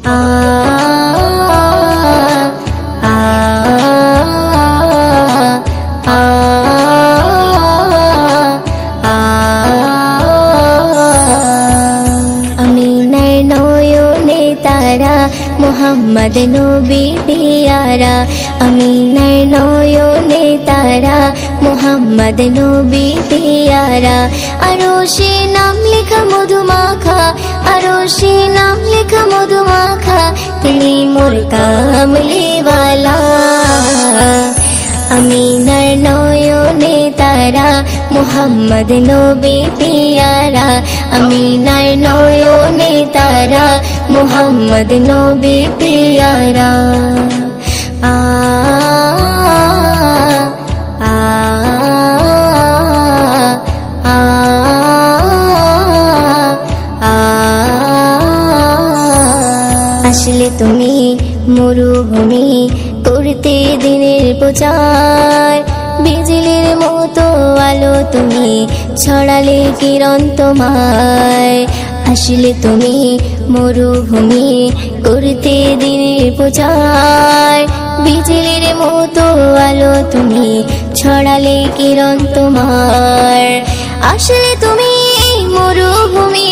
আ আ আ আমিনার নয়নে তারা মুহাম্মদ নবী পিয়ারা আমিনার নয়নে তারা মুহাম্মদ নবী পিয়ারা আরশে নাম লেখা মধুমাখা আরশে নাম লেখা মধুমাখা তিনি মোর কামলিওয়ালা আমিনার নয়নে তারা মুহাম্মদ নবী পিয়ারা আমিনার নয়নে তারা মুহাম্মদ নবী পিয়ারা আ আ আ আ আসলে তুমি মরুভূমি করতে দিনের প্রচার বিজলির মতো আলো তুমি ছড়ালে কিরণ তোমায় আসলে তুমি মরুভূমি করতে দিনের প্রচার বিজলির মতো আলো তুমি ছড়ালে কিরণ তোমার আসলে তুমি মরুভূমি